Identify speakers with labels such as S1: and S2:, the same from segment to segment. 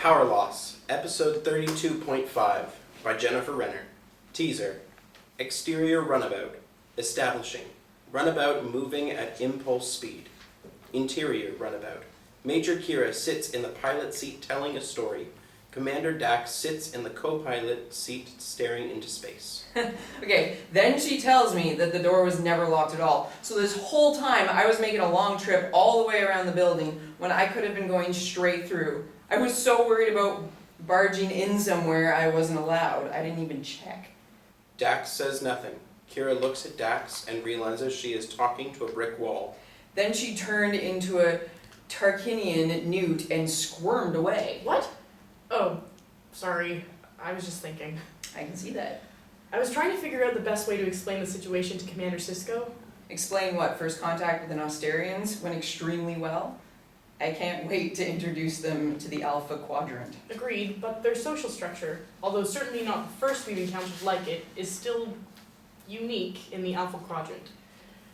S1: Power Loss, Episode 32.5 by Jennifer Renner. Teaser. Exterior runabout. Establishing. Runabout moving at impulse speed. Interior runabout. Major Kira sits in the pilot seat telling a story. Commander Dax sits in the co-pilot seat staring into space.
S2: Okay, then she tells me that the door was never locked at all. So this whole time I was making a long trip all the way around the building when I could have been going straight through. I was so worried about barging in somewhere I wasn't allowed. I didn't even check.
S1: Dax says nothing. Kira looks at Dax and realizes she is talking to a brick wall.
S2: Then she turned into a Tarkinian newt and squirmed away.
S3: What? Oh, sorry. I was just thinking.
S2: I can see that.
S3: I was trying to figure out the best way to explain the situation to Commander SISKO.
S2: Explain what first contact with the Nostarians went extremely well. I can't wait to introduce them to the Alpha Quadrant.
S3: Agreed, but their social structure, although certainly not the first we've encountered like it, is still unique in the Alpha Quadrant.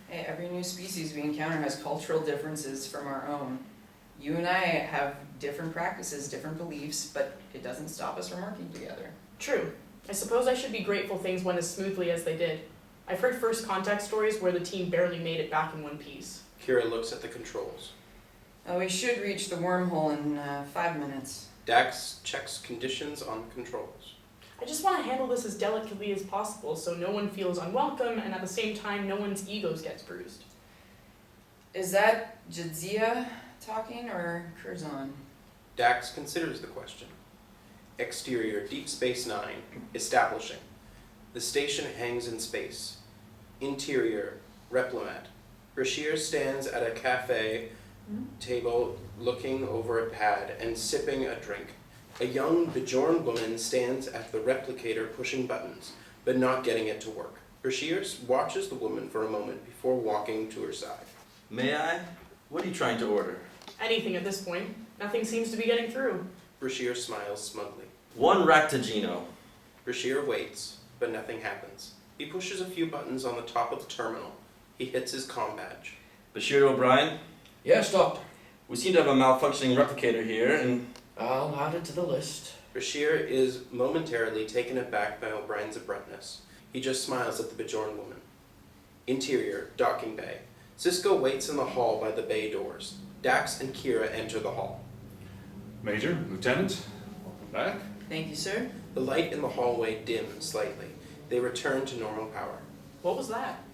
S2: Hey, every new species we encounter has cultural differences from our own. You and I have different practices, different beliefs, but it doesn't stop us from working together.
S3: True. I suppose I should be grateful things went as smoothly as they did. I've heard first contact stories where the team barely made it back in one piece.
S1: Kira looks at the controls.
S2: We should reach the wormhole in 5 minutes.
S1: Dax checks conditions on the controls.
S3: I just want to handle this as delicately as possible so no one feels unwelcome and at the same time no one's egos gets bruised.
S2: Is that Jadzia talking or Curzon?
S1: Dax considers the question. Exterior Deep Space Nine. Establishing. The station hangs in space. Interior Replomat. BASHIR stands at a cafe table looking over a pad and sipping a drink. A young, bejorn woman stands at the replicator pushing buttons, but not getting it to work. BASHIR watches the woman for a moment before walking to her side.
S4: May I? What are you trying to order?
S3: Anything at this point. Nothing seems to be getting through.
S1: BASHIR smiles smugly.
S4: 1 Ractagino.
S1: BASHIR waits, but nothing happens. He pushes a few buttons on the top of the terminal. He hits his comm badge.
S4: Bashir O'Brien?
S5: Yes, Doctor.
S4: We seem to have a malfunctioning replicator here, and
S5: I'll add it to the list.
S1: BASHIR is momentarily taken aback by O'Brien's abruptness. He just smiles at the bejorn woman. Interior, docking bay. SISKO waits in the hall by the bay doors. Dax and Kira enter the hall.
S6: Major, Lieutenant, welcome back.
S2: Thank you, sir.
S1: The light in the hallway dims slightly. They return to normal power.
S3: What was that?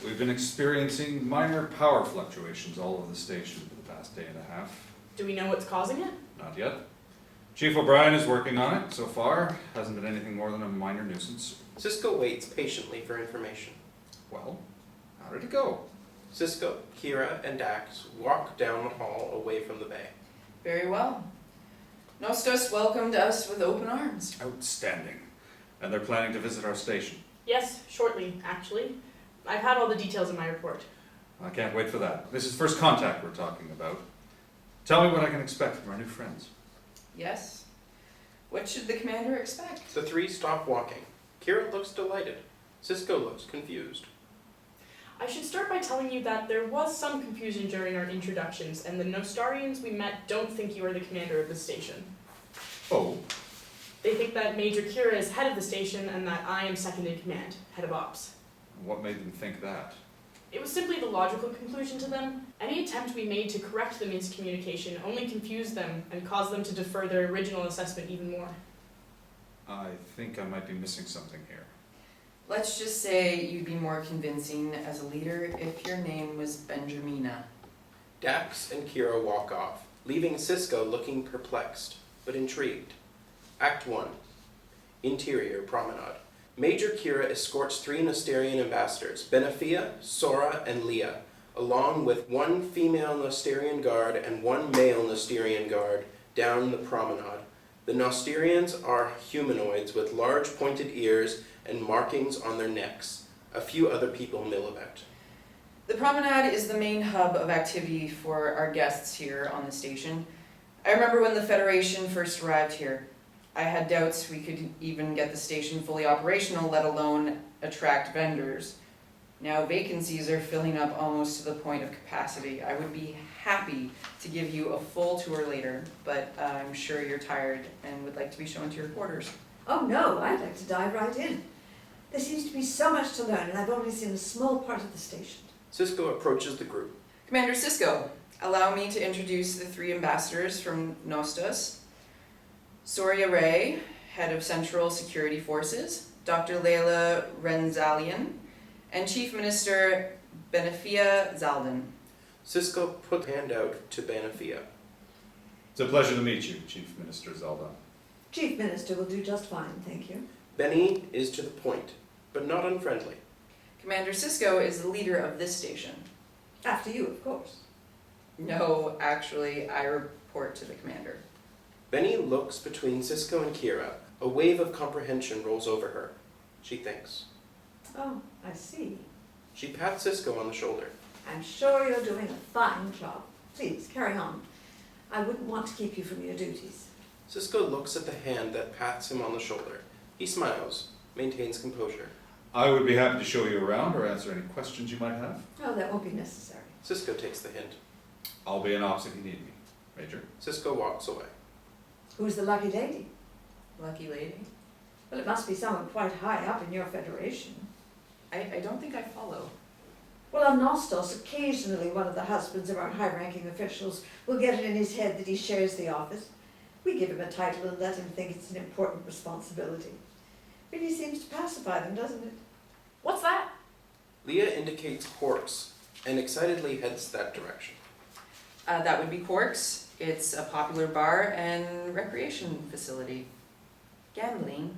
S6: We've been experiencing minor power fluctuations all over the station for the past day and a half.
S3: Do we know what's causing it?
S6: Not yet. Chief O'Brien is working on it. So far, hasn't been anything more than a minor nuisance.
S1: SISKO waits patiently for information.
S6: Well, how did it go?
S1: SISKO, Kira, and Dax walk down the hall away from the bay.
S2: Very well. Nostos welcomed us with open arms.
S6: Outstanding. And they're planning to visit our station.
S3: Yes, shortly, actually. I've had all the details in my report.
S6: I can't wait for that. This is first contact we're talking about. Tell me what I can expect from our new friends.
S2: Yes? What should the commander expect?
S1: The three stop walking. Kira looks delighted. SISKO looks confused.
S3: I should start by telling you that there was some confusion during our introductions, and the Nostarians we met don't think you are the commander of the station.
S6: Oh,
S3: They think that Major Kira is head of the station and that I am second in command, head of ops.
S6: what made them think that?
S3: It was simply the logical conclusion to them. Any attempt we made to correct the miscommunication only confused them and caused them to defer their original assessment even more.
S6: I think I might be missing something here.
S2: Let's just say you'd be more convincing as a leader if your name was Benjamina.
S1: Dax and Kira walk off, leaving SISKO looking perplexed, but intrigued. Act 1. Interior Promenade. Major Kira escorts 3 Nostarian ambassadors, Benefia, Sora, and Leah, along with 1 female Nostarian guard and 1 male Nostarian guard, down the promenade. The Nostarians are humanoids with large pointed ears and markings on their necks. A few other people mill about.
S2: The promenade is the main hub of activity for our guests here on the station. I remember when the Federation first arrived here. I had doubts we could even get the station fully operational, let alone attract vendors. Now vacancies are filling up almost to the point of capacity. I would be happy to give you a full tour later, but I'm sure you're tired and would like to be shown to your quarters.
S7: Oh no, I'd like to dive right in. There seems to be so much to learn, and I've only seen a small part of the station.
S1: SISKO approaches the group.
S2: Commander SISKO, allow me to introduce the 3 ambassadors from Nostos. SORYA Ray, Head of Central Security Forces, Dr. LELA Renzalian, and Chief Minister Benefia Zaldan.
S1: SISKO put hand out to Benefia.
S6: It's a pleasure to meet you, Chief Minister Zelda.
S7: Chief Minister will do just fine, thank you.
S1: BENNI is to the point, but not unfriendly.
S2: Commander SISKO is the leader of this station.
S7: After you, of course.
S2: No, actually, I report to the commander.
S1: BENNI looks between SISKO and Kira. A wave of comprehension rolls over her. She thinks.
S7: Oh, I see.
S1: She pats SISKO on the shoulder.
S7: I'm sure you're doing a fine job. Please, carry on. I wouldn't want to keep you from your duties.
S1: SISKO looks at the hand that pats him on the shoulder. He smiles, maintains composure.
S6: I would be happy to show you around or answer any questions you might have.
S7: Oh, that won't be necessary.
S1: SISKO takes the hint.
S6: I'll be in ops if you need me, Major.
S1: SISKO walks away.
S7: Who's the lucky lady?
S2: Lucky lady.
S7: Well, it must be someone quite high up in your federation.
S2: I don't think I follow.
S7: Well, on Nostos, occasionally one of the husbands of our high-ranking officials will get it in his head that he shares the office. We give him a title and let him think it's an important responsibility. Really seems to pacify them, doesn't it?
S3: What's that?
S1: Leah indicates Quark's and excitedly heads that direction.
S2: That would be Quark's. It's a popular bar and recreation facility. Gambling?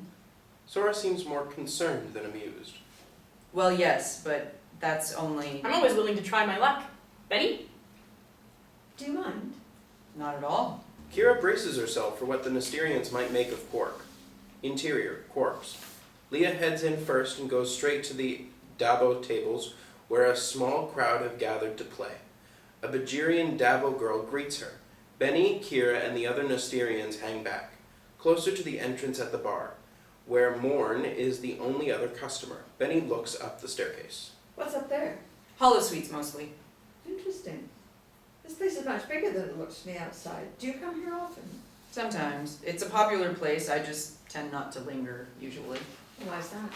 S1: Sora seems more concerned than amused.
S2: Well, yes, but that's only...
S3: I'm always willing to try my luck. Benny?
S7: Do you mind?
S2: Not at all.
S1: Kira braces herself for what the Mysterians might make of Quark. Interior, Quark's. Leah heads in first and goes straight to the Dabo tables where a small crowd have gathered to play. A Bajirian Dabo girl greets her. BENNI, Kira, and the other Nosterians hang back, closer to the entrance at the bar, where Morn is the only other customer. BENNI looks up the staircase.
S7: What's up there?
S2: Holosuites, mostly.
S7: Interesting. This place is much bigger than it looks to me outside. Do you come here often?
S2: Sometimes. It's a popular place. I just tend not to linger, usually.
S7: Why's that?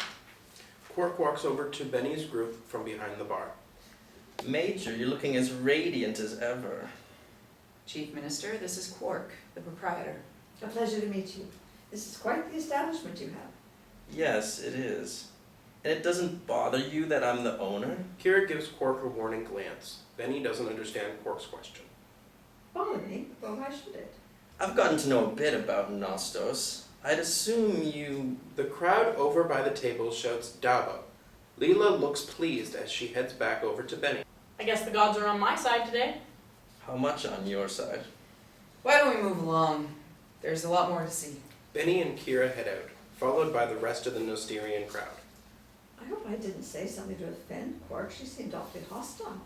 S1: Quark walks over to BENNI's group from behind the bar.
S4: Major, you're looking as radiant as ever.
S2: Chief Minister, this is Quark, the proprietor.
S7: A pleasure to meet you. This is quite the establishment you have.
S4: Yes, it is. And it doesn't bother you that I'm the owner?
S1: Kira gives Quark a warning glance. BENNI doesn't understand Quark's question.
S7: Bother me? Well, why should it?
S4: I've gotten to know a bit about Nostos. I'd assume you...
S1: The crowd over by the table shouts Dabo. Leela looks pleased as she heads back over to BENNI.
S3: I guess the gods are on my side today.
S4: How much on your side?
S2: Why don't we move along? There's a lot more to see.
S1: BENNI and Kira head out, followed by the rest of the Nosterian crowd.
S7: I hope I didn't say something to offend Quark. She seemed awfully hostile.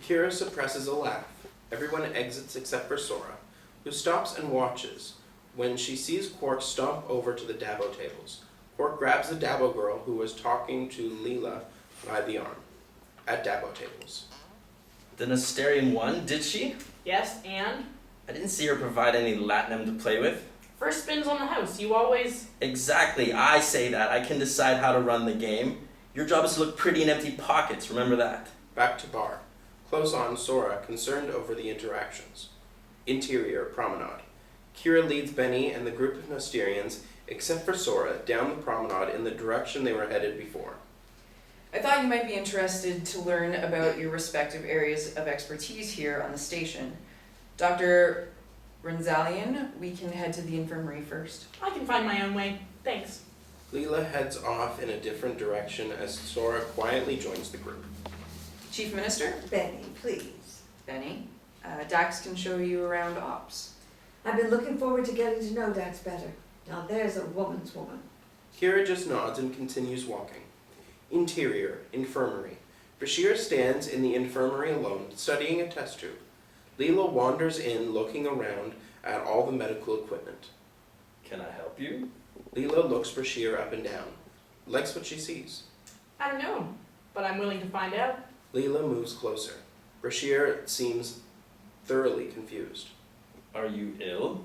S1: Kira suppresses a laugh. Everyone exits except for Sora, who stops and watches when she sees Quark stomp over to the Dabo tables. Quark grabs the Dabo girl who was talking to Leela by the arm at Dabo tables.
S4: The Nosterian won, did she?
S3: Yes, and?
S4: I didn't see her provide any latinum to play with.
S3: First spins on the house. You always...
S4: Exactly, I say that. I can decide how to run the game. Your job is to look pretty in empty pockets, remember that.
S1: Back to bar. Close on Sora, concerned over the interactions. Interior, promenade. Kira leads BENNI and the group of Nosterians, except for Sora, down the promenade in the direction they were headed before.
S2: I thought you might be interested to learn about your respective areas of expertise here on the station. Dr. Renzalian, we can head to the infirmary first.
S3: I can find my own way. Thanks.
S1: Leela heads off in a different direction as Sora quietly joins the group.
S2: Chief Minister,
S7: Benny, please.
S2: BENNI, Dax can show you around ops.
S7: I've been looking forward to getting to know Dax better. Now there's a woman's woman.
S1: Kira just nods and continues walking. Interior, infirmary. BASHIR stands in the infirmary alone, studying a test tube. Leela wanders in, looking around at all the medical equipment.
S4: Can I help you?
S1: Leela looks BASHIR up and down, likes what she sees.
S3: I don't know, but I'm willing to find out.
S1: Leela moves closer. BASHIR seems thoroughly confused.
S4: Are you ill?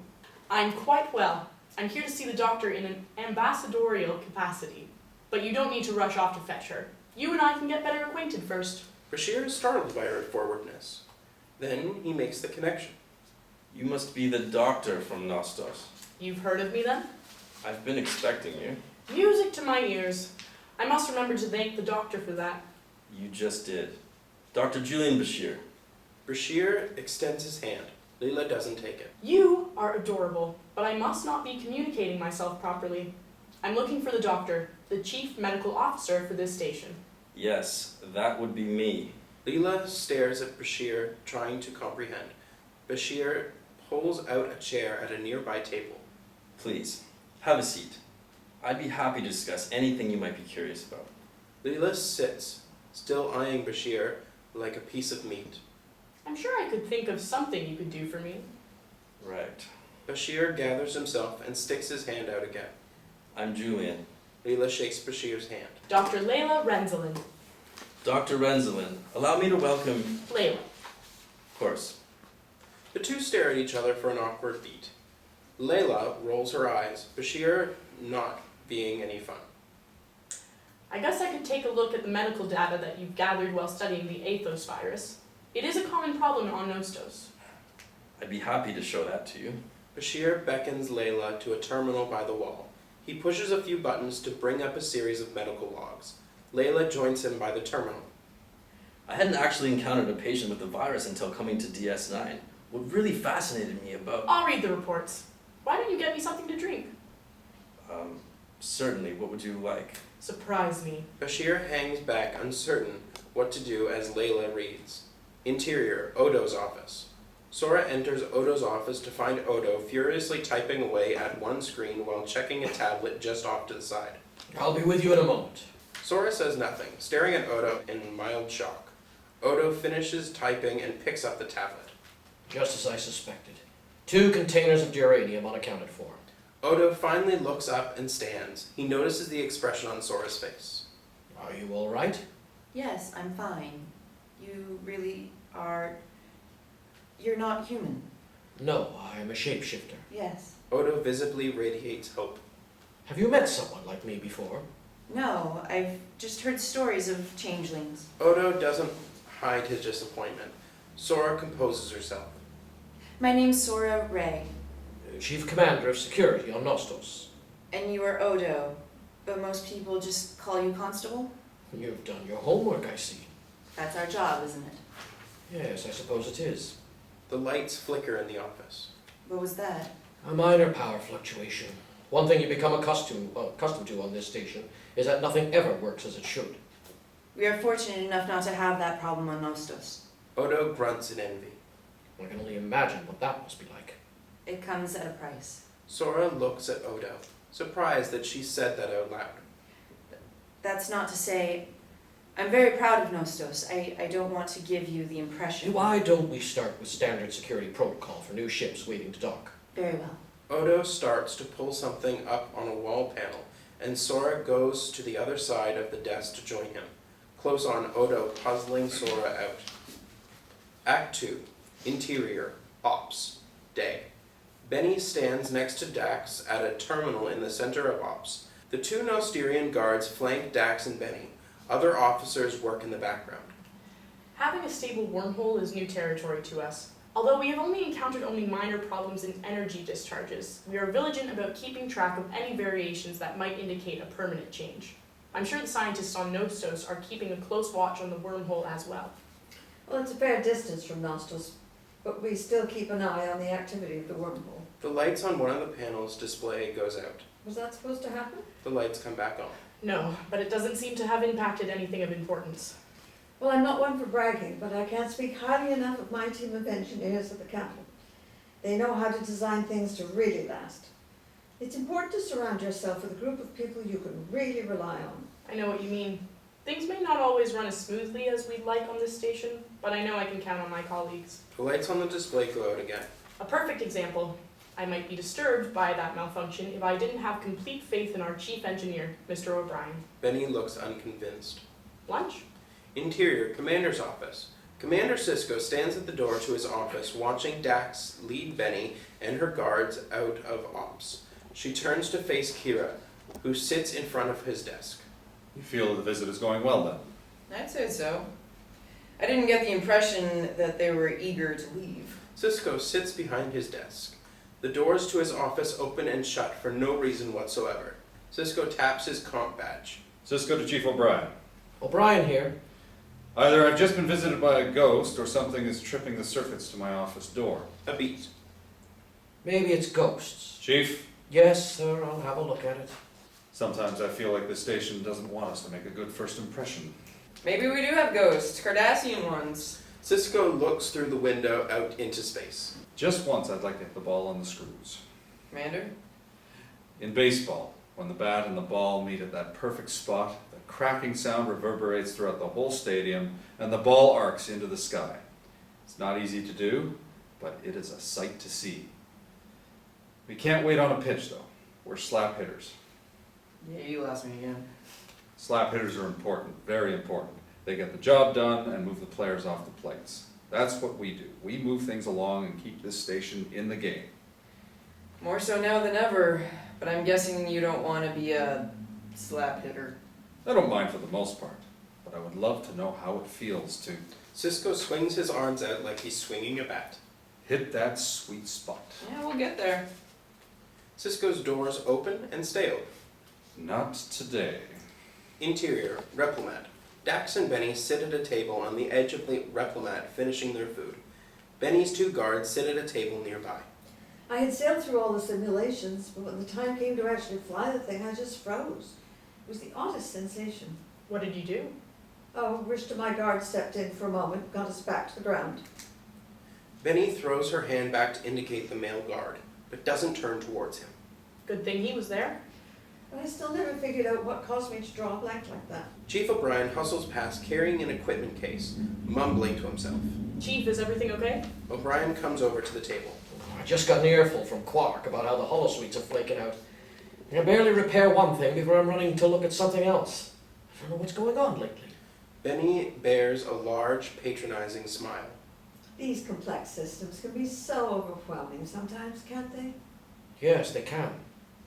S3: I'm quite well. I'm here to see the doctor in an ambassadorial capacity. But you don't need to rush off to fetch her. You and I can get better acquainted first.
S1: Bashir is startled by her forwardness. Then he makes the connection.
S4: You must be the doctor from Nostos.
S3: You've heard of me then?
S4: I've been expecting you.
S3: Music to my ears. I must remember to thank the doctor for that.
S4: You just did. Dr. Julian Bashir.
S1: Bashir extends his hand. LELA doesn't take it.
S3: You are adorable, but I must not be communicating myself properly. I'm looking for the doctor, the chief medical officer for this station.
S4: Yes, that would be me.
S1: LELA stares at Bashir, trying to comprehend. Bashir pulls out a chair at a nearby table.
S4: Please, have a seat. I'd be happy to discuss anything you might be curious about.
S1: LELA sits, still eyeing Bashir like a piece of meat.
S3: I'm sure I could think of something you could do for me.
S4: Right.
S1: Bashir gathers himself and sticks his hand out again.
S4: I'm Julian.
S1: LELA shakes Bashir's hand.
S3: Dr. LELA Renzelin.
S4: Dr. Renzelin, allow me to welcome...
S3: LELA.
S4: Of course.
S1: The two stare at each other for an awkward beat. LELA rolls her eyes, Bashir not being any fun.
S3: I guess I could take a look at the medical data that you've gathered while studying the Athos virus. It is a common problem on Nostos.
S4: I'd be happy to show that to you.
S1: Bashir beckons LELA to a terminal by the wall. He pushes a few buttons to bring up a series of medical logs. LELA joins him by the terminal.
S4: I hadn't actually encountered a patient with the virus until coming to DS9. What really fascinated me about...
S3: I'll read the reports. Why don't you get me something to drink?
S4: Certainly. What would you like?
S3: Surprise me.
S1: Bashir hangs back, uncertain what to do as LELA reads. Interior, Odo's office. SORYA enters Odo's office to find Odo furiously typing away at one screen while checking a tablet just off to the side.
S5: I'll be with you in a moment.
S1: SORYA says nothing, staring at Odo in mild shock. Odo finishes typing and picks up the tablet.
S5: Just as I suspected. 2 containers of geranium unaccounted for.
S1: Odo finally looks up and stands. He notices the expression on SORYA's face.
S5: Are you all right?
S8: Yes, I'm fine. You really are... You're not human.
S5: No, I'm a shapeshifter.
S8: Yes.
S1: Odo visibly radiates hope.
S5: Have you met someone like me before?
S8: No, I've just heard stories of changelings.
S1: Odo doesn't hide his disappointment. SORYA composes herself.
S8: My name's SORYA Ray,
S5: Chief Commander of Security on Nostos.
S8: and you are Odo, but most people just call you Constable?
S5: You've done your homework, I see.
S8: That's our job, isn't it?
S5: Yes, I suppose it is.
S1: The lights flicker in the office.
S8: What was that?
S5: A minor power fluctuation. One thing you become accustomed to on this station is that nothing ever works as it should.
S8: We are fortunate enough not to have that problem on Nostos.
S1: Odo grunts in envy.
S5: I can only imagine what that must be like.
S8: It comes at a price.
S1: SORYA looks at Odo, surprised that she said that out loud.
S8: That's not to say... I'm very proud of Nostos. I don't want to give you the impression...
S5: Why don't we start with standard security protocol for new ships waiting to dock?
S8: Very well.
S1: Odo starts to pull something up on a wall panel, and SORYA goes to the other side of the desk to join him. Close on Odo, puzzling SORYA out. Act 2. Interior. Ops. Day. BENNI stands next to Dax at a terminal in the center of Ops. The 2 Nosterian guards flank Dax and BENNI. Other officers work in the background.
S3: Having a stable wormhole is new territory to us. Although we have encountered only minor problems in energy discharges, we are vigilant about keeping track of any variations that might indicate a permanent change. I'm sure the scientists on Nostos are keeping a close watch on the wormhole as well.
S7: Well, it's a fair distance from Nostos, but we still keep an eye on the activity of the wormhole.
S1: The lights on one of the panels' display goes out.
S7: Was that supposed to happen?
S1: The lights come back on.
S3: No, but it doesn't seem to have impacted anything of importance.
S7: Well, I'm not one for bragging, but I can't speak highly enough of my team of engineers at the capital. They know how to design things to really last. It's important to surround yourself with a group of people you can really rely on.
S3: I know what you mean. Things may not always run as smoothly as we'd like on this station, but I know I can count on my colleagues.
S1: The lights on the display go out again.
S3: A perfect example. I might be disturbed by that malfunction if I didn't have complete faith in our chief engineer, Mr. O'Brien.
S1: BENNI looks unconvinced.
S3: Lunch?
S1: Interior, Commander's office. Commander SISKO stands at the door to his office, watching Dax lead BENNI and her guards out of ops. She turns to face Keir, who sits in front of his desk.
S6: You feel the visit is going well then?
S2: I'd say so. I didn't get the impression that they were eager to leave.
S1: SISKO sits behind his desk. The doors to his office open and shut for no reason whatsoever. SISKO taps his comp badge.
S6: SISKO to Chief O'Brien.
S5: O'Brien here.
S6: Either I've just been visited by a ghost, or something is tripping the circuits to my office door.
S1: A beat.
S5: Maybe it's ghosts.
S6: Chief,
S5: Yes, sir, I'll have a look at it.
S6: sometimes I feel like this station doesn't want us to make a good first impression.
S2: Maybe we do have ghosts, Cardassian ones.
S1: SISKO looks through the window out into space.
S6: Just once I'd like to hit the ball on the screws.
S2: Commander?
S6: In baseball, when the bat and the ball meet at that perfect spot, the cracking sound reverberates throughout the whole stadium, and the ball arcs into the sky. It's not easy to do, but it is a sight to see. We can't wait on a pitch, though. We're slap hitters.
S2: Yeah, you lost me again.
S6: Slap hitters are important, very important. They get the job done and move the players off the plates. That's what we do. We move things along and keep this station in the game.
S2: More so now than ever, but I'm guessing you don't want to be a slap hitter.
S6: I don't mind for the most part, but I would love to know how it feels to
S1: SISKO swings his arms out like he's swinging a bat.
S6: hit that sweet spot.
S2: Yeah, we'll get there.
S1: SISKO's doors open and stay open.
S6: Not today.
S1: Interior, Replomat. Dax and BENNI sit at a table on the edge of the Replomat finishing their food. BENNI's two guards sit at a table nearby.
S7: I had sailed through all the simulations, but when the time came to actually fly the thing, I just froze. It was the oddest sensation.
S3: What did you do?
S7: Oh, RISHTA, my guard, stepped in for a moment, got us back to the ground.
S1: BENNI throws her hand back to indicate the male guard, but doesn't turn towards him.
S3: Good thing he was there.
S7: But I still never figured out what caused me to draw a blank like that.
S1: Chief O'Brien hustles past carrying an equipment case, mumbling to himself.
S3: Chief, is everything okay?
S1: O'Brien comes over to the table.
S5: I just got an earful from Quark about how the holosuites are flaking out. I can barely repair one thing before I'm running to look at something else. I don't know what's going on lately.
S1: BENNI bears a large, patronizing smile.
S7: These complex systems can be so overwhelming sometimes, can't they?
S5: Yes, they can.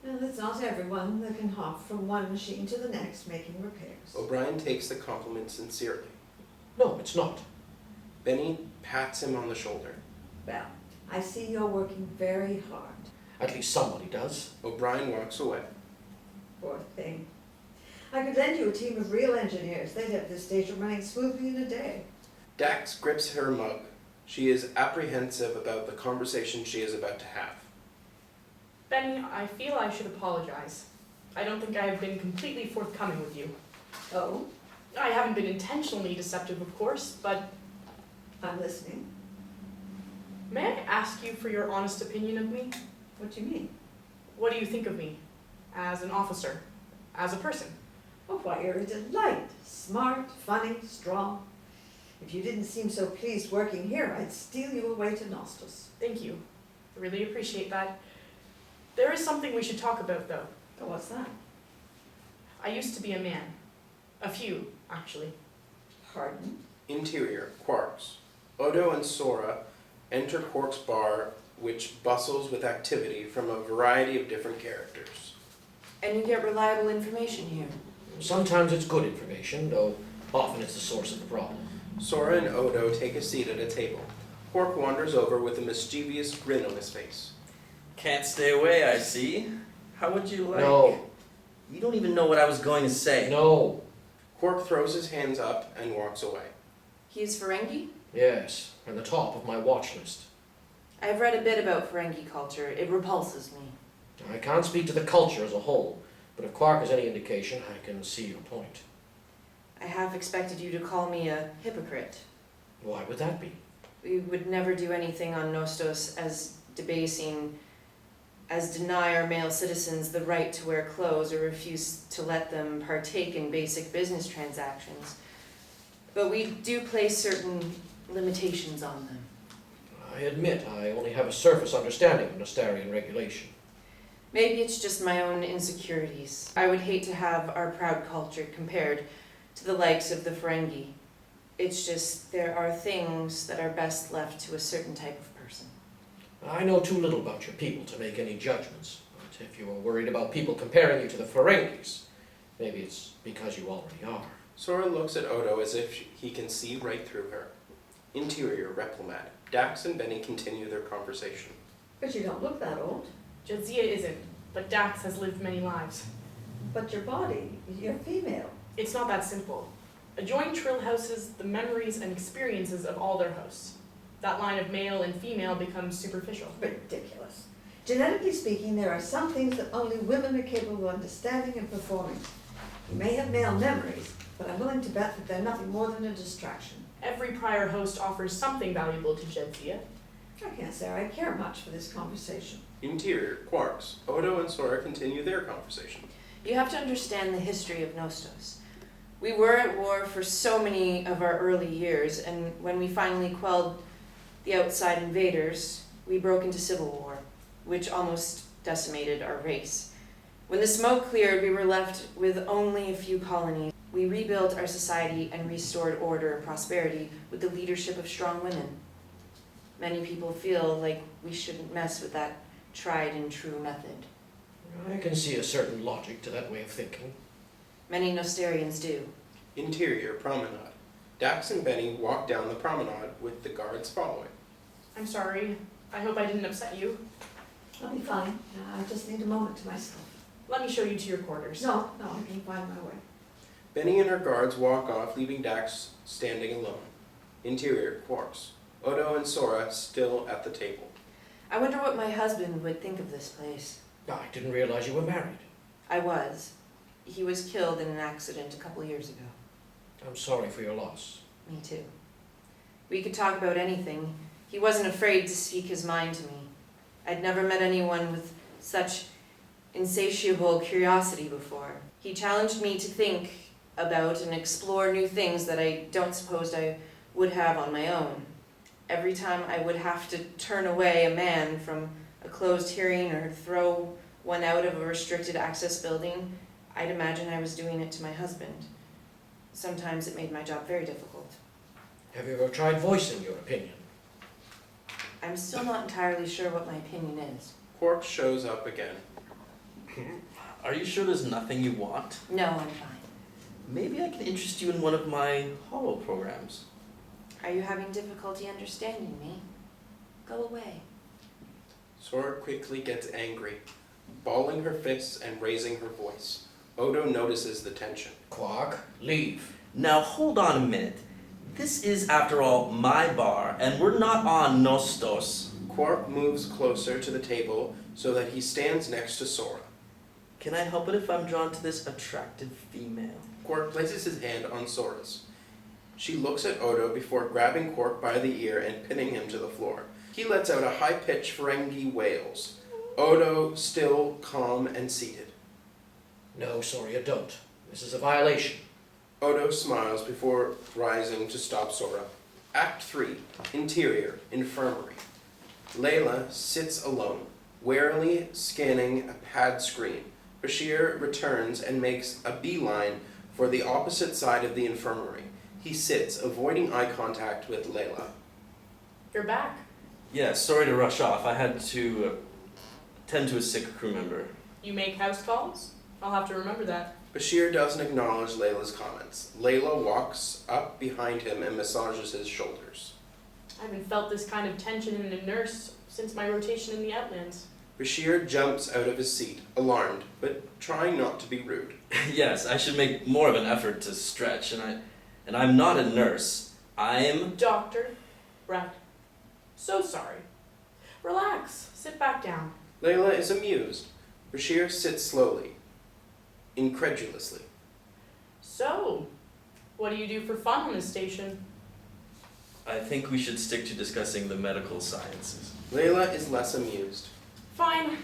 S7: Well, it's not everyone that can hop from one machine to the next making repairs.
S1: O'Brien takes the compliment sincerely.
S5: No, it's not.
S1: BENNI pats him on the shoulder.
S7: Well, I see you're working very hard.
S5: At least somebody does.
S1: O'Brien walks away.
S7: Poor thing. I could lend you a team of real engineers. They'd have this station running smoothly in a day.
S1: Dax grips her mug. She is apprehensive about the conversation she is about to have.
S3: BENNI, I feel I should apologize. I don't think I have been completely forthcoming with you.
S7: Oh,
S3: I haven't been intentionally deceptive, of course, but
S7: I'm listening.
S3: may I ask you for your honest opinion of me?
S7: What do you mean?
S3: What do you think of me? As an officer? As a person?
S7: Oh, why, you're a delight. Smart, funny, strong. If you didn't seem so pleased working here, I'd steal you away to Nostos.
S3: Thank you. I really appreciate that. There is something we should talk about, though.
S7: Oh, what's that?
S3: I used to be a man. A few, actually.
S7: Pardon?
S1: Interior, Quarks. Odo and SORYA enter Quark's bar, which bustles with activity from a variety of different characters.
S8: And you get reliable information here.
S5: Sometimes it's good information, though often it's the source of the problem.
S1: SORYA and Odo take a seat at a table. Quark wanders over with a mischievous grin on his face.
S4: Can't stay away, I see. How would you like?
S5: No,
S4: You don't even know what I was going to say.
S5: no,
S1: Quark throws his hands up and walks away.
S8: He is Ferengi?
S5: yes, and the top of my watch list.
S8: I've read a bit about Ferengi culture. It repulses me.
S5: I can't speak to the culture as a whole, but if Quark is any indication, I can see your point.
S8: I half expected you to call me a hypocrite.
S5: Why would that be?
S8: We would never do anything on Nostos as debasing as deny our male citizens the right to wear clothes or refuse to let them partake in basic business transactions. But we do place certain limitations on them.
S5: I admit I only have a surface understanding of Nostarian regulation.
S8: Maybe it's just my own insecurities. I would hate to have our proud culture compared to the likes of the Ferengi. It's just there are things that are best left to a certain type of person.
S5: I know too little about your people to make any judgments, but if you are worried about people comparing you to the Ferengis, maybe it's because you already are.
S1: Sora looks at Odo as if he can see right through her. Interior, Replomat. Dax and BENNI continue their conversation.
S7: But you don't look that old.
S3: Jadzia isn't, but Dax has lived many lives.
S7: But your body, you're female.
S3: It's not that simple. A joint trill houses the memories and experiences of all their hosts. That line of male and female becomes superficial.
S7: Ridiculous. Genetically speaking, there are some things that only women are capable of understanding and performing. You may have male memories, but I'm willing to bet that they're nothing more than a distraction.
S3: Every prior host offers something valuable to Jadzia.
S7: I can't say I care much for this conversation.
S1: Interior, Quarks. Odo and Sora continue their conversation.
S8: You have to understand the history of Nostos. We were at war for so many of our early years, and when we finally quelled the outside invaders, we broke into civil war, which almost decimated our race. When the smoke cleared, we were left with only a few colonies. We rebuilt our society and restored order and prosperity with the leadership of strong women. Many people feel like we shouldn't mess with that tried and true method.
S5: I can see a certain logic to that way of thinking.
S8: Many Nostarians do.
S1: Interior, Promenade. Dax and BENNI walk down the promenade with the guards following.
S3: I'm sorry. I hope I didn't upset you.
S7: I'll be fine. I just need a moment to myself.
S3: Let me show you to your quarters.
S7: No, I can find my way.
S1: BENNI and her guards walk off, leaving Dax standing alone. Interior, Quarks. Odo and Sora still at the table.
S8: I wonder what my husband would think of this place.
S5: I didn't realize you were married.
S8: I was. He was killed in an accident a couple years ago.
S5: I'm sorry for your loss.
S8: Me too. We could talk about anything. He wasn't afraid to speak his mind to me. I'd never met anyone with such insatiable curiosity before. He challenged me to think about and explore new things that I don't suppose I would have on my own. Every time I would have to turn away a man from a closed hearing or throw one out of a restricted access building, I'd imagine I was doing it to my husband. Sometimes it made my job very difficult.
S5: Have you ever tried voicing your opinion?
S8: I'm still not entirely sure what my opinion is.
S1: Quark shows up again.
S4: Are you sure there's nothing you want?
S8: No, I'm fine.
S4: Maybe I can interest you in one of my holo programs.
S8: Are you having difficulty understanding me? Go away.
S1: Sora quickly gets angry, balling her fists and raising her voice. Odo notices the tension.
S5: Quark, leave.
S4: Now hold on a minute. This is, after all, my bar, and we're not on Nostos.
S1: Quark moves closer to the table so that he stands next to Sora.
S4: Can I help it if I'm drawn to this attractive female?
S1: Quark places his hand on Sora's. She looks at Odo before grabbing Quark by the ear and pinning him to the floor. He lets out a high-pitched Ferengi wails. Odo still calm and seated.
S5: No, SORYA, don't. This is a violation.
S1: Odo smiles before rising to stop Sora. Act 3. Interior, Infirmary. LELA sits alone, warily scanning a pad screen. BASHIR returns and makes a beeline for the opposite side of the infirmary. He sits, avoiding eye contact with LELA.
S3: You're back.
S4: Yeah, sorry to rush off. I had to tend to a sick crew member.
S3: You make house calls? I'll have to remember that.
S1: BASHIR doesn't acknowledge LELA's comments. LELA walks up behind him and massages his shoulders.
S3: I haven't felt this kind of tension in a nurse since my rotation in the Outlands.
S1: BASHIR jumps out of his seat, alarmed, but trying not to be rude.
S4: Yes, I should make more of an effort to stretch, and I'm not a nurse. I'm...
S3: Doctor, right. So sorry. Relax. Sit back down.
S1: LELA is amused. BASHIR sits slowly, incredulously.
S3: So, what do you do for fun on this station?
S4: I think we should stick to discussing the medical sciences.
S1: LELA is less amused.
S3: Fine.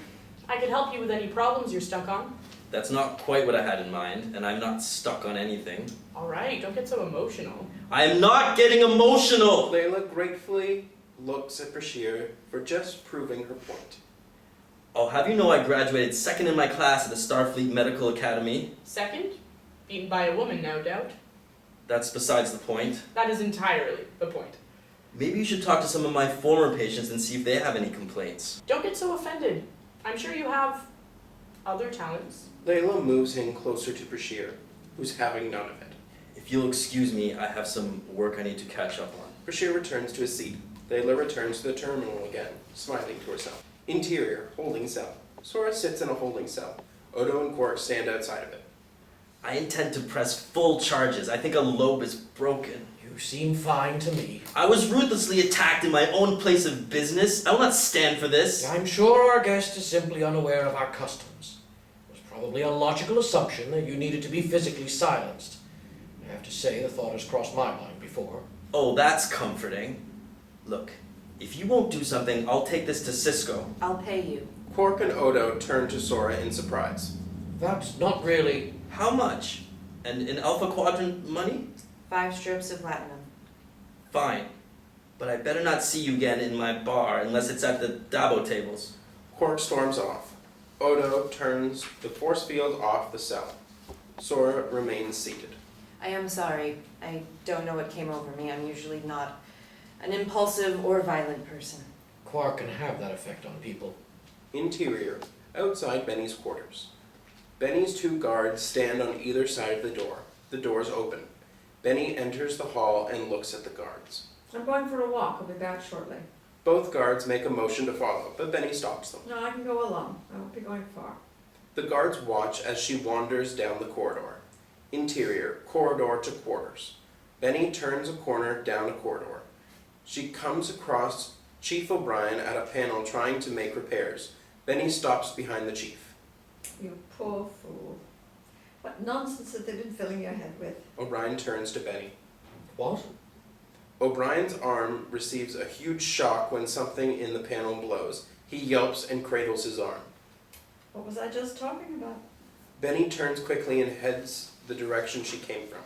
S3: I could help you with any problems you're stuck on.
S4: That's not quite what I had in mind, and I'm not stuck on anything.
S3: Alright, don't get so emotional.
S4: I am not getting emotional!
S1: LELA gratefully looks at BASHIR for just proving her point.
S4: Oh, have you know I graduated second in my class at the Starfleet Medical Academy?
S3: Second? Beaten by a woman, no doubt.
S4: that's besides the point.
S3: That is entirely the point.
S4: Maybe you should talk to some of my former patients and see if they have any complaints.
S3: Don't get so offended. I'm sure you have other talents.
S1: LELA moves in closer to BASHIR, who's having none of it.
S4: If you'll excuse me, I have some work I need to catch up on.
S1: BASHIR returns to his seat. LELA returns to the terminal again, smiling to herself. Interior, holding cell. SORYA sits in a holding cell. Odo and Quark stand outside of it.
S4: I intend to press full charges. I think a lobe is broken.
S5: You seem fine to me.
S4: I was ruthlessly attacked in my own place of business. I will not stand for this.
S5: I'm sure our guest is simply unaware of our customs. It was probably a logical assumption that you needed to be physically silenced. I have to say, the thought has crossed my mind before.
S4: Oh, that's comforting. Look, if you won't do something, I'll take this to SISKO.
S8: I'll pay you.
S1: Quark and Odo turn to SORYA in surprise.
S5: That's not really...
S4: How much? And in Alpha Quadrant money?
S8: 5 strips of platinum.
S4: Fine. But I better not see you again in my bar unless it's at the Dabo tables.
S1: Quark storms off. Odo turns the force field off the cell. SORYA remains seated.
S8: I am sorry. I don't know what came over me. I'm usually not an impulsive or violent person.
S5: Quark can have that effect on people.
S1: Interior, outside BENNI's quarters. BENNI's 2 guards stand on either side of the door. The doors open. BENNI enters the hall and looks at the guards.
S7: I'm going for a walk. I'll be back shortly.
S1: Both guards make a motion to follow, but BENNI stops them.
S7: No, I can go alone. I won't be going far.
S1: The guards watch as she wanders down the corridor. Interior, corridor to quarters. BENNI turns a corner down a corridor. She comes across Chief O'Brien at a panel trying to make repairs. BENNI stops behind the chief.
S7: You poor fool. What nonsense have they been filling your head with?
S1: O'Brien turns to BENNI.
S5: What?
S1: O'Brien's arm receives a huge shock when something in the panel blows. He yelps and cradles his arm.
S7: What was I just talking about?
S1: BENNI turns quickly and heads the direction she came from.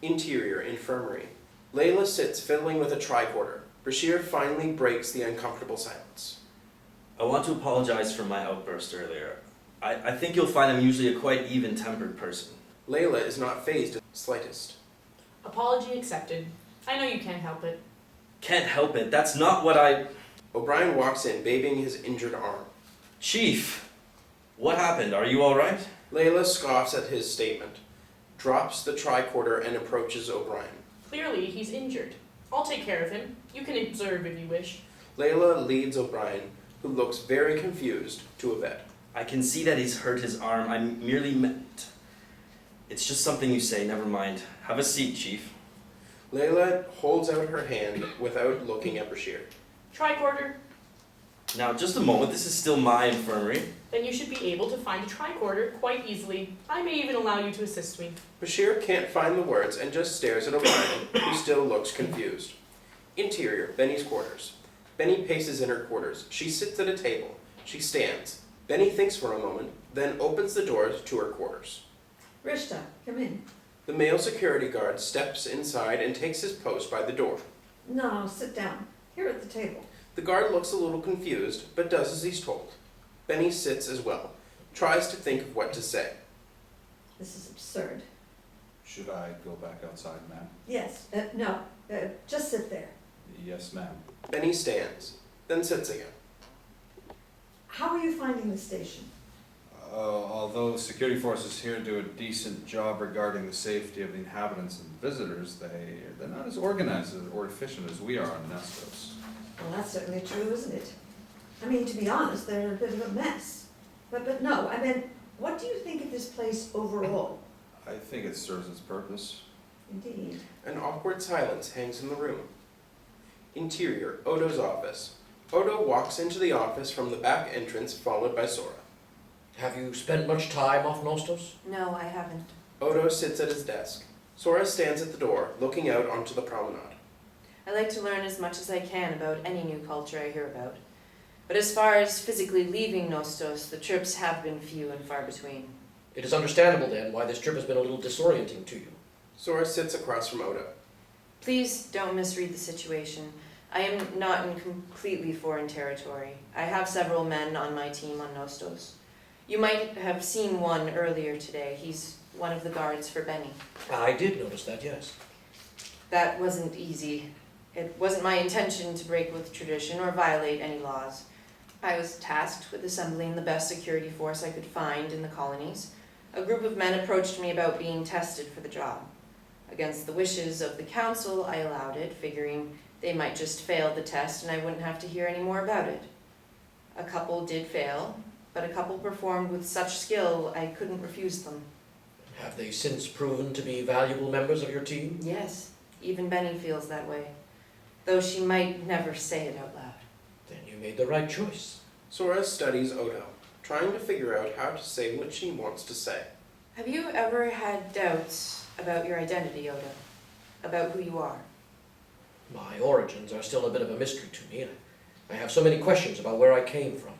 S1: Interior, infirmary. LELA sits fiddling with a tricorder. BASHIR finally breaks the uncomfortable silence.
S4: I want to apologize for my outburst earlier. I think you'll find I'm usually a quite even-tempered person.
S1: LELA is not fazed in the slightest.
S3: Apology accepted. I know you can't help it.
S4: Can't help it. That's not what I...
S1: O'Brien walks in, babying his injured arm.
S4: Chief, what happened? Are you all right?
S1: LELA scoffs at his statement, drops the tricorder and approaches O'Brien.
S3: Clearly, he's injured. I'll take care of him. You can observe if you wish.
S1: LELA leads O'Brien, who looks very confused, to a bed.
S4: I can see that he's hurt his arm. I merely meant... It's just something you say, never mind. Have a seat, Chief.
S1: LELA holds out her hand without looking at BASHIR.
S3: Tricorder.
S4: Now, just a moment. This is still my infirmary.
S3: Then you should be able to find a tricorder quite easily. I may even allow you to assist me.
S1: BASHIR can't find the words and just stares at O'Brien, who still looks confused. Interior, BENNI's quarters. BENNI paces in her quarters. She sits at a table. She stands. BENNI thinks for a moment, then opens the door to her quarters.
S7: RISHTA, come in.
S1: The male security guard steps inside and takes his post by the door.
S7: No, sit down. Here at the table.
S1: The guard looks a little confused, but does as he's told. BENNI sits as well, tries to think of what to say.
S7: This is absurd.
S6: Should I go back outside, ma'am?
S7: Yes, no, just sit there.
S6: Yes, ma'am.
S1: BENNI stands, then sits again.
S7: How are you finding the station?
S6: Although security forces here do a decent job regarding the safety of the inhabitants and visitors, they're not as organized or efficient as we are on Nestos.
S7: Well, that's certainly true, isn't it? I mean, to be honest, they're a bit of a mess. But no, I mean, what do you think of this place overall?
S6: I think it serves its purpose.
S7: Indeed.
S1: An awkward silence hangs in the room. Interior, Odo's office. Odo walks into the office from the back entrance, followed by SORYA.
S5: Have you spent much time off Nostos?
S8: No, I haven't.
S1: Odo sits at his desk. SORYA stands at the door, looking out onto the promenade.
S8: I like to learn as much as I can about any new culture I hear about. But as far as physically leaving Nostos, the trips have been few and far between.
S5: It is understandable then why this trip has been a little disorienting to you.
S1: SORYA sits across from Odo.
S8: Please don't misread the situation. I am not in completely foreign territory. I have several men on my team on Nostos. You might have seen one earlier today. He's one of the guards for BENNI.
S5: I did notice that, yes.
S8: That wasn't easy. It wasn't my intention to break with tradition or violate any laws. I was tasked with assembling the best security force I could find in the colonies. A group of men approached me about being tested for the job. Against the wishes of the council, I allowed it, figuring they might just fail the test and I wouldn't have to hear any more about it. A couple did fail, but a couple performed with such skill I couldn't refuse them.
S5: Have they since proven to be valuable members of your team?
S8: Yes, even BENNI feels that way, though she might never say it out loud.
S5: Then you made the right choice.
S1: SORYA studies Odo, trying to figure out how to say what she wants to say.
S8: Have you ever had doubts about your identity, Odo? About who you are?
S5: My origins are still a bit of a mystery to me. I have so many questions about where I came from.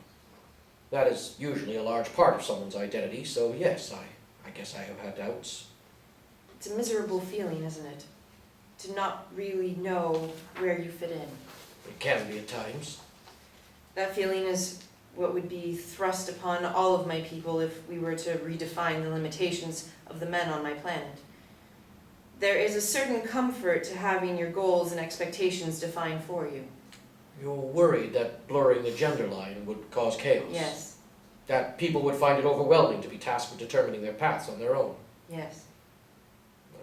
S5: That is usually a large part of someone's identity, so yes, I guess I have had doubts.
S8: It's a miserable feeling, isn't it? To not really know where you fit in.
S5: It can be at times.
S8: That feeling is what would be thrust upon all of my people if we were to redefine the limitations of the men on my planet. There is a certain comfort to having your goals and expectations defined for you.
S5: You're worried that blurring the gender line would cause chaos?
S8: Yes,
S5: That people would find it overwhelming to be tasked with determining their paths on their own?
S8: yes,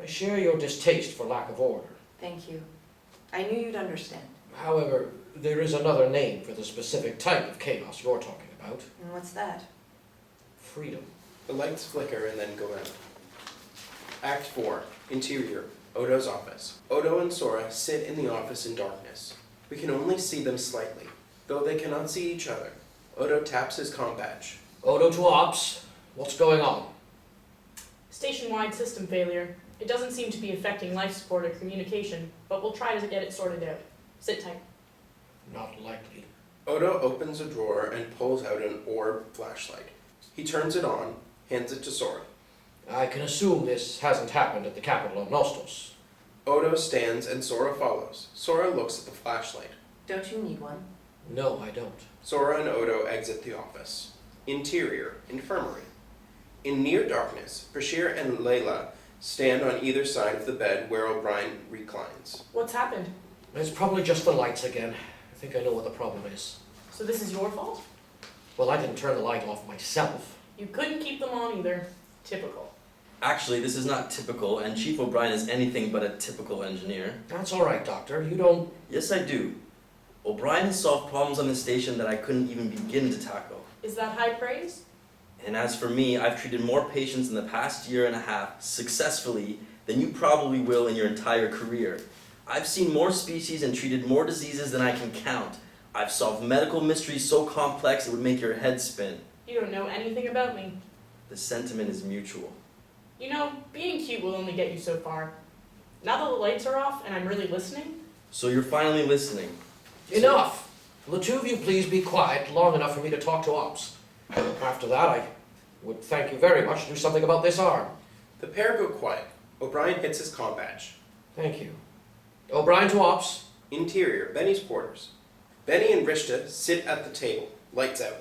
S5: I share your distaste for lack of order.
S8: thank you. I knew you'd understand.
S5: However, there is another name for the specific type of chaos you're talking about.
S8: And what's that?
S5: Freedom.
S1: The lights flicker and then go out. Act 4. Interior. Odo's office. Odo and SORYA sit in the office in darkness. We can only see them slightly, though they cannot see each other. Odo taps his comm badge.
S5: Odo to ops. What's going on?
S3: Station-wide system failure. It doesn't seem to be affecting life support or communication, but we'll try to get it sorted out. Sit tight.
S5: Not likely.
S1: Odo opens a drawer and pulls out an orb flashlight. He turns it on, hands it to SORYA.
S5: I can assume this hasn't happened at the capital of Nostos.
S1: Odo stands and SORYA follows. SORYA looks at the flashlight.
S8: Don't you need one?
S5: No, I don't.
S1: SORYA and Odo exit the office. Interior. Infirmary. In near darkness, BASHIR and LELA stand on either side of the bed where O'Brien reclines.
S3: What's happened?
S5: It's probably just the lights again. I think I know what the problem is.
S3: So this is your fault?
S5: Well, I didn't turn the light off myself.
S3: You couldn't keep them on either. Typical.
S4: Actually, this is not typical, and Chief O'Brien is anything but a typical engineer.
S5: That's all right, Doctor. You don't...
S4: Yes, I do. O'Brien has solved problems on the station that I couldn't even begin to tackle.
S3: Is that high praise?
S4: And as for me, I've treated more patients in the past year and a half successfully than you probably will in your entire career. I've seen more species and treated more diseases than I can count. I've solved medical mysteries so complex it would make your head spin.
S3: You don't know anything about me.
S4: The sentiment is mutual.
S3: You know, being cute will only get you so far. Now that the lights are off and I'm really listening,
S4: So you're finally listening.
S5: Enough! Will the two of you please be quiet long enough for me to talk to ops? After that, I would thank you very much to do something about this arm.
S1: The pair go quiet. O'Brien hits his comm badge.
S5: Thank you. O'Brien to ops.
S1: Interior. BENNI's quarters. BENNI and RISHTA sit at the table. Lights out.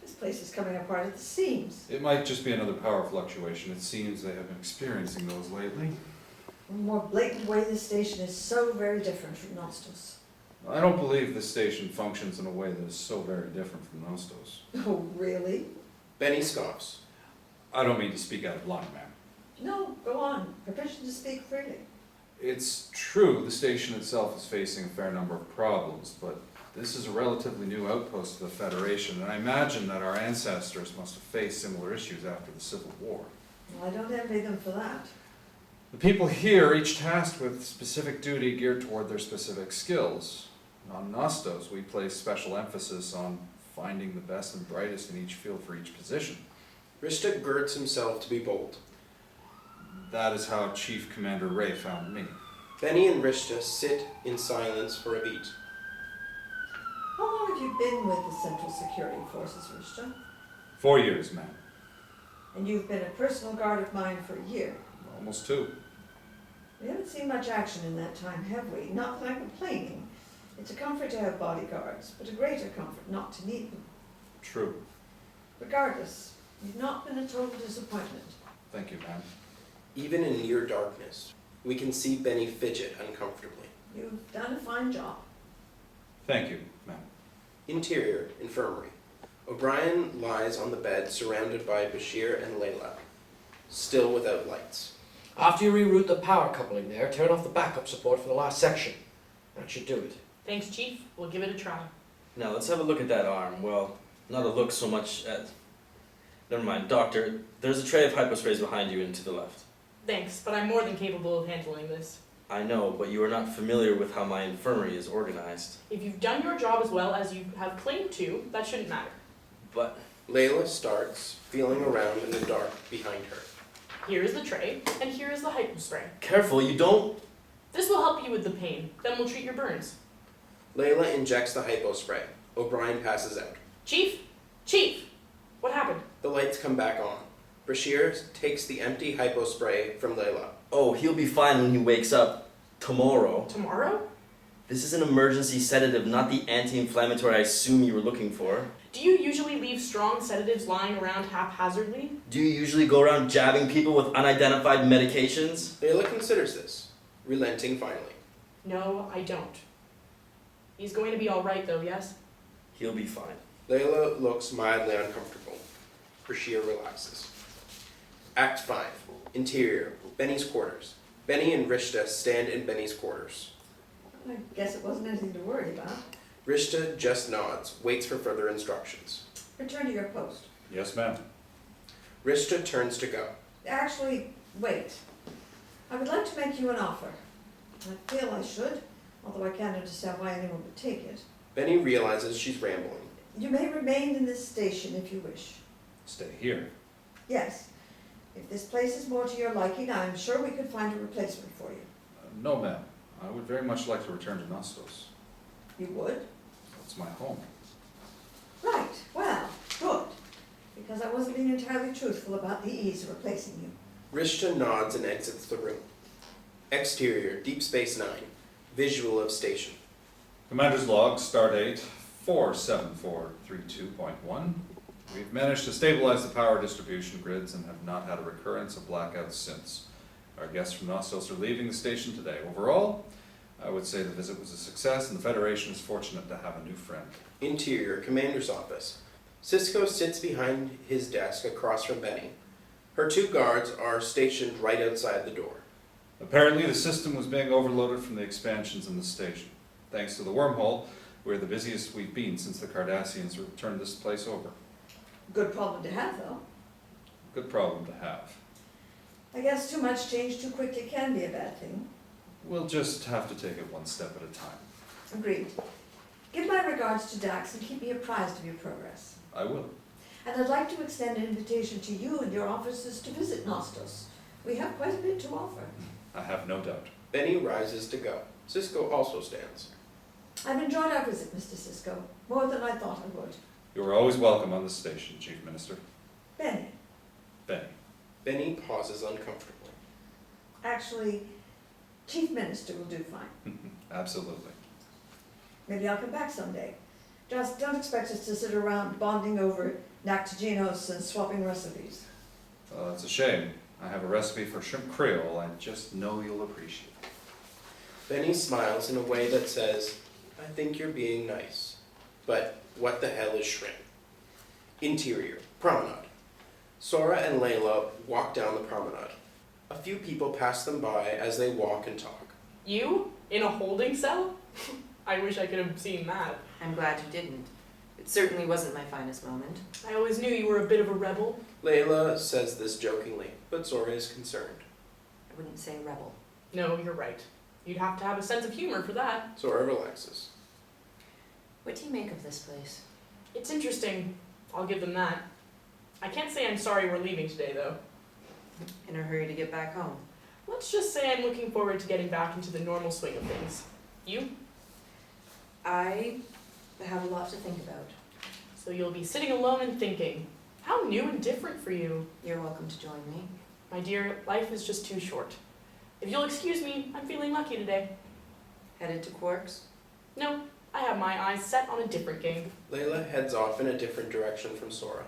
S7: This place is coming apart at the seams.
S6: It might just be another power fluctuation. It seems they have been experiencing those lately.
S7: In a more blatant way, this station is so very different from Nostos.
S6: I don't believe this station functions in a way that is so very different from Nostos.
S7: Oh, really?
S1: BENNI scoffs.
S6: I don't mean to speak out of line, ma'am.
S7: No, go on. Permission to speak freely.
S6: It's true the station itself is facing a fair number of problems, but this is a relatively new outpost of the Federation, and I imagine that our ancestors must have faced similar issues after the Civil War.
S7: Well, I don't envy them for that.
S6: The people here are each tasked with specific duty geared toward their specific skills. On Nostos, we place special emphasis on finding the best and brightest in each field for each position.
S1: RISHTA girds himself to be bold.
S6: That is how Chief Commander Ray found me.
S1: BENNI and RISHTA sit in silence for a beat.
S7: How long have you been with the Central Security Forces, RISHTA?
S6: 4 years, ma'am.
S7: And you've been a personal guard of mine for a year.
S6: Almost 2.
S7: We haven't seen much action in that time, have we? Not that I'm complaining. It's a comfort to have bodyguards, but a greater comfort not to need them.
S6: True.
S7: Regardless, you've not been a total disappointment.
S6: Thank you, ma'am.
S1: Even in near darkness, we can see Benny fidget uncomfortably.
S7: You've done a fine job.
S6: Thank you, ma'am.
S1: Interior, infirmary. O'Brien lies on the bed surrounded by BASHIR and LELA, still without lights.
S5: After you reroute the power coupling there, turn off the backup support for the last section. That should do it.
S3: Thanks, Chief. We'll give it a try.
S4: Now let's have a look at that arm. Well, not a look so much as... Never mind, Doctor, there's a tray of hyposprays behind you and to the left.
S3: Thanks, but I'm more than capable of handling this.
S4: I know, but you are not familiar with how my infirmary is organized.
S3: If you've done your job as well as you have claimed to, that shouldn't matter.
S4: But
S1: LELA starts, feeling around in the dark behind her.
S3: Here is the tray, and here is the hypospray.
S4: careful, you don't...
S3: This will help you with the pain, then we'll treat your burns.
S1: LELA injects the hypospray. O'Brien passes out.
S3: Chief? Chief! What happened?
S1: The lights come back on. BASHIR takes the empty hypospray from LELA.
S4: Oh, he'll be fine when he wakes up tomorrow.
S3: Tomorrow?
S4: This is an emergency sedative, not the anti-inflammatory I assume you were looking for.
S3: Do you usually leave strong sedatives lying around haphazardly?
S4: Do you usually go around jabbing people with unidentified medications?
S1: LELA considers this, relenting finally.
S3: No, I don't. He's going to be alright though, yes?
S4: He'll be fine.
S1: LELA looks mildly uncomfortable. BASHIR relaxes. Act 5. Interior. Benny's quarters. Benny and RISHTA stand in Benny's quarters.
S7: I guess it wasn't anything to worry about.
S1: RISHTA just nods, waits for further instructions.
S7: Return to your post.
S6: Yes, ma'am.
S1: RISHTA turns to go.
S7: Actually, wait. I would like to make you an offer. I feel I should, although I can't understand why anyone would take it.
S1: Benny realizes she's rambling.
S7: You may remain in this station if you wish.
S6: Stay here.
S7: Yes. If this place is more to your liking, I'm sure we could find a replacement for you.
S6: No, ma'am. I would very much like to return to Nostos.
S7: You would?
S6: It's my home.
S7: Right. Well, good. Because I wasn't being entirely truthful about the ease of replacing you.
S1: RISHTA nods and exits the room. Exterior, Deep Space Nine. Visual of station.
S6: Commander's log, stardate 47432.1. We've managed to stabilize the power distribution grids and have not had a recurrence of blackouts since. Our guests from Nostos are leaving the station today. Overall, I would say the visit was a success and the Federation is fortunate to have a new friend.
S1: Interior, Commander's office. SISKO sits behind his desk across from Benny. Her two guards are stationed right outside the door.
S6: Apparently the system was being overloaded from the expansions in the station. Thanks to the wormhole, we're the busiest we've been since the Cardassians turned this place over.
S7: Good problem to have, though.
S6: Good problem to have.
S7: I guess too much change too quickly can be a bad thing.
S6: We'll just have to take it one step at a time.
S7: Agreed. Give my regards to Dax and keep me apprised of your progress.
S6: I will.
S7: And I'd like to extend an invitation to you and your officers to visit Nostos. We have quite a bit to offer.
S6: I have no doubt.
S1: Benny rises to go. SISKO also stands.
S7: I've enjoyed our visit, Mr. SISKO, more than I thought I would.
S6: You are always welcome on the station, Chief Minister.
S7: Benny,
S6: Benny.
S1: Benny pauses uncomfortably.
S7: actually, Chief Minister will do fine.
S6: Absolutely.
S7: Maybe I'll come back someday. Just don't expect us to sit around bonding over Nactigenos and swapping recipes.
S6: It's a shame. I have a recipe for shrimp creole I just know you'll appreciate.
S1: Benny smiles in a way that says, I think you're being nice. But what the hell is shrimp? Interior, promenade. SORYA and LELA walk down the promenade. A few people pass them by as they walk and talk.
S3: You? In a holding cell? I wish I could have seen that.
S8: I'm glad you didn't. It certainly wasn't my finest moment.
S3: I always knew you were a bit of a rebel.
S1: LELA says this jokingly, but SORYA is concerned.
S8: I wouldn't say rebel.
S3: No, you're right. You'd have to have a sense of humor for that.
S1: SORYA relaxes.
S8: What do you make of this place?
S3: It's interesting. I'll give them that. I can't say I'm sorry we're leaving today, though.
S8: In a hurry to get back home?
S3: Let's just say I'm looking forward to getting back into the normal swing of things. You?
S8: I have a lot to think about.
S3: So you'll be sitting alone and thinking. How new and different for you.
S8: You're welcome to join me.
S3: My dear, life is just too short. If you'll excuse me, I'm feeling lucky today.
S8: Headed to Quark's?
S3: No, I have my eyes set on a different game.
S1: LELA heads off in a different direction from SORYA.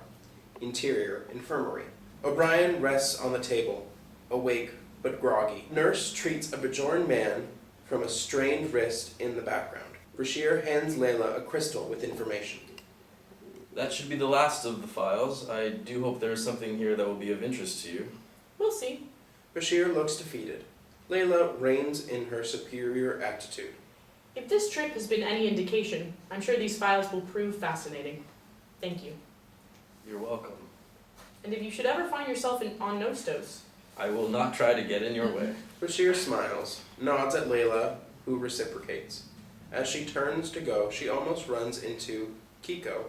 S1: Interior, infirmary. O'Brien rests on the table. awake but groggy. Nurse treats a Bajoran man from a strained wrist in the background. BASHIR hands LELA a crystal with information.
S4: That should be the last of the files. I do hope there is something here that will be of interest to you.
S3: We'll see.
S1: BASHIR looks defeated. LELA reins in her superior attitude.
S3: If this trip has been any indication, I'm sure these files will prove fascinating. Thank you.
S4: You're welcome.
S3: And if you should ever find yourself on Nostos,
S4: I will not try to get in your way.
S1: BASHIR smiles, nods at LELA, who reciprocates. As she turns to go, she almost runs into Kiko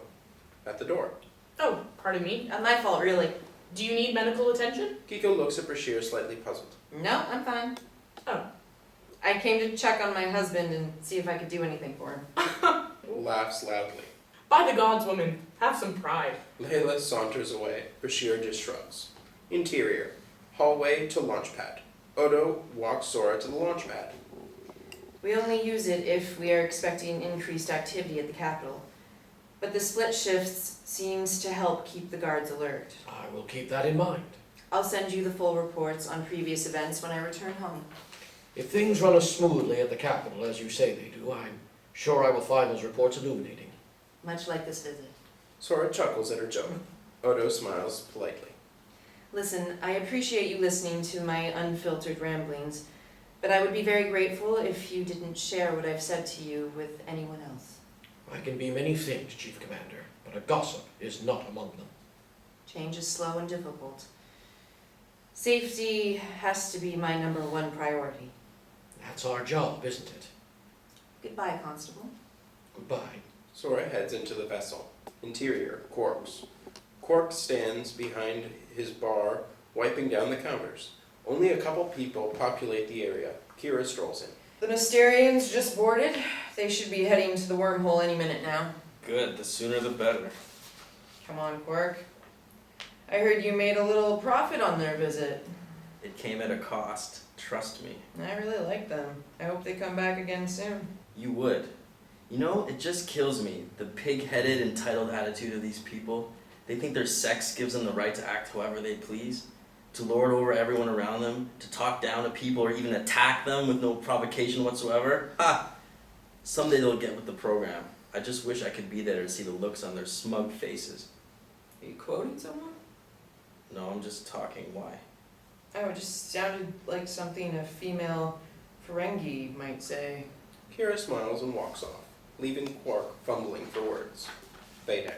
S1: at the door.
S3: oh, pardon me,
S8: Not my fault, really.
S3: do you need medical attention?
S1: Kiko looks at BASHIR slightly puzzled.
S8: No, I'm fine.
S3: Oh.
S8: I came to check on my husband and see if I could do anything for him.
S1: Laughs loudly.
S3: By the gods, woman, have some pride.
S1: LELA saunters away. BASHIR just shrugs. Interior. Hallway to launchpad. Odo walks Sora to the launchpad.
S8: We only use it if we are expecting increased activity at the Capitol. But the split shifts seems to help keep the guards alert.
S5: I will keep that in mind.
S8: I'll send you the full reports on previous events when I return home.
S5: If things run as smoothly at the Capitol as you say they do, I'm sure I will find those reports illuminating.
S8: Much like this visit.
S1: Sora chuckles at her joke. Odo smiles politely.
S8: Listen, I appreciate you listening to my unfiltered ramblings, but I would be very grateful if you didn't share what I've said to you with anyone else.
S5: I can be many things, Chief Commander, but a gossip is not among them.
S8: Change is slow and difficult. Safety has to be my #1 priority.
S5: That's our job, isn't it?
S8: Goodbye, Constable.
S5: Goodbye.
S1: Sora heads into the vessel. Interior. Quark's. Quark stands behind his bar, wiping down the counters. Only a couple people populate the area. Kira strolls in.
S2: The Mysterians just boarded. They should be heading to the wormhole any minute now.
S4: Good, the sooner the better.
S2: Come on, Quark. I heard you made a little profit on their visit.
S4: It came at a cost, trust me.
S2: I really like them. I hope they come back again soon.
S4: You would. You know, it just kills me, the pig-headed, entitled attitude of these people. They think their sex gives them the right to act however they please, to lord over everyone around them, to talk down to people or even attack them with no provocation whatsoever. Ha! Someday they'll get with the program. I just wish I could be there to see the looks on their smug faces.
S2: Are you quoting someone?
S4: No, I'm just talking. Why?
S2: Oh, it just sounded like something a female Ferengi might say.
S1: Kira smiles and walks off, leaving Quark fumbling for words. Fade out.